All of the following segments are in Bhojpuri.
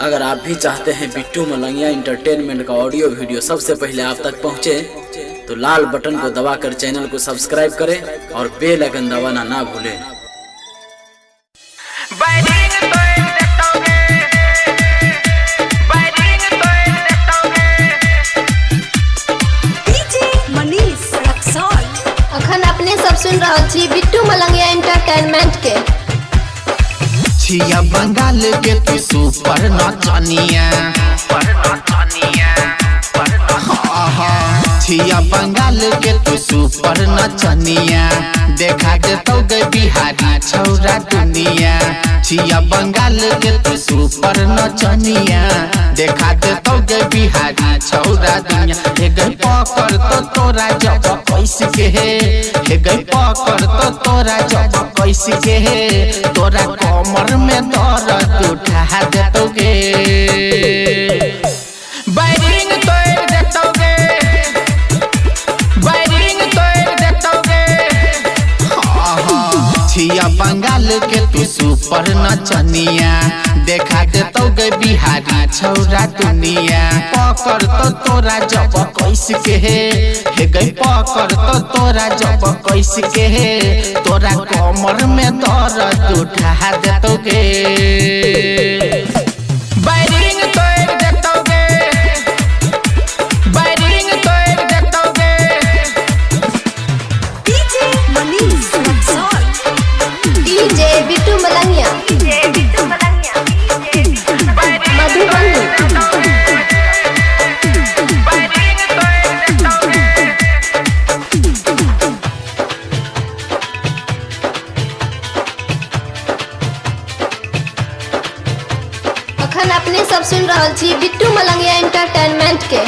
अगर आप भी चाहते हैं बिट्टू मलंगिया एंटरटेनमेंट का ऑडियो वीडियो सबसे पहले आप तक पहुंचे, तो लाल बटन को दबाकर चैनल को सब्सक्राइब करें और बेल आइकन दबाना ना भूलें। अखन अपने सब सुन रहा छी बिट्टू मलंगिया एंटरटेनमेंट के। छिया बंगाल के तू सुपर नचनिया, छिया बंगाल के तू सुपर नचनिया, देखा दे तो गए बिहारी छौरा दुनिया। छिया बंगाल के तू सुपर नचनिया, देखा दे तो गए बिहारी छौरा दुनिया। हे गई पकड़ तो तोरा जब कैसे के हे गई पकड़ तो तोरा जब कैसे के हे, तोरा कमर में दर्द उठा देतोगे, बैरिंग तोड़ देतोगे, बैरिंग तोड़ देतोगे। छिया बंगाल के तू सुपर नचनिया, देखा देतोगे बिहारी छौरा दुनिया। पकड़ तो तोरा जब कैसे के हे गई पकड़ तो तोरा जब कैसे के हे, तोरा कमर में दर्द उठा देतोगे, बैरिंग तोड़ देतोगे, बैरिंग तोड़ देतोगे। डीजे बिट्टू मलंगिया मधुबनी। अखन अपने सब सुन रहा छी बिट्टू मलंगिया एंटरटेनमेंट के।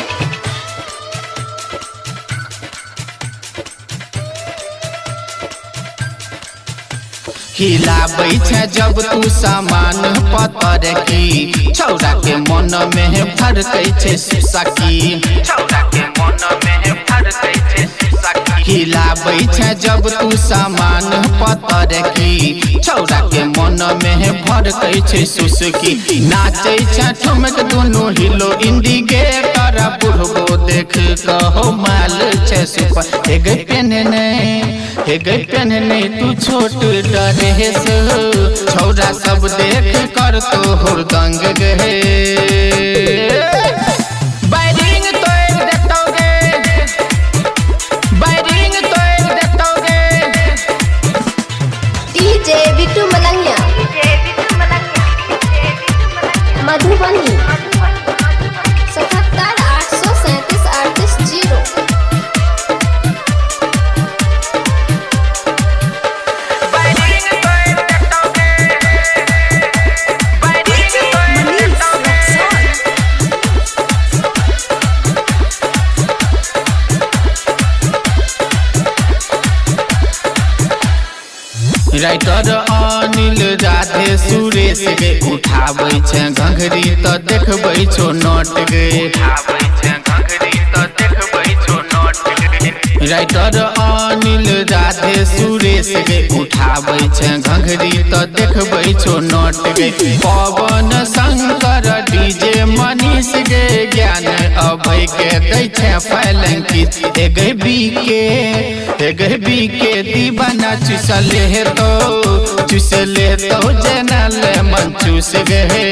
हिलाबै छै जब तू सामान पतर की, छौरा के मन में फरकै छै सुसकी, छौरा के मन में फरकै छै सुसकी। हिलाबै छै जब तू सामान पतर की, छौरा के मन में फरकै छै सुसकी। नाचै छै ठुमक दुनू हिलो इंडिकेटर, बुढ़बो देख कहो माल छै सुपर। हे गई पेनने, हे गई पेनने तू छोट ड्रेस, छौरा सब देख कर तो हुरदंग गए, बैरिंग तोड़ देतोगे, बैरिंग तोड़ देतोगे। डीजे बिट्टू मलंगिया मधुबनी 77 837 38 0। राइटर अनिल राधे सुरेश गे उठाबै छै घंघरी तो देखबै छो नोट गे, उठाबै छै घंघरी तो देखबै छो नोट गे। राइटर अनिल राधे सुरेश गे उठाबै छै घंघरी तो देखबै छो नोट गे। पवन शंकर डीजे मनीष गे ज्ञान अभय के दै छै फैलंकी। हे गई बीके, हे गई बीके दीवाना चुसले हे तो चुसले तो जनल मन चूस गए,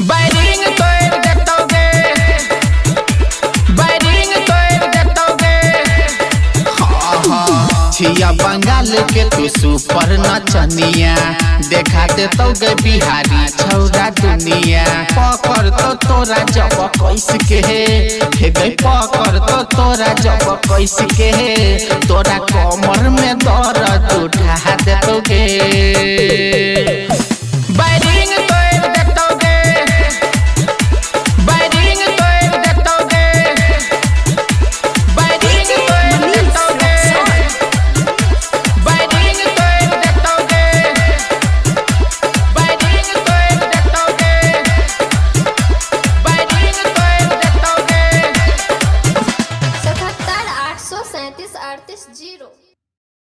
बैरिंग तोड़ देतोगे, बैरिंग तोड़ देतोगे। छिया बंगाल के तू सुपर नचनिया, देखा देतोगे बिहारी छौरा दुनिया। पकड़ तो तोरा जब कैसे के हे गई पकड़ तो तोरा जब कैसे के, तोरा कमर में दर्द उठा देतोगे।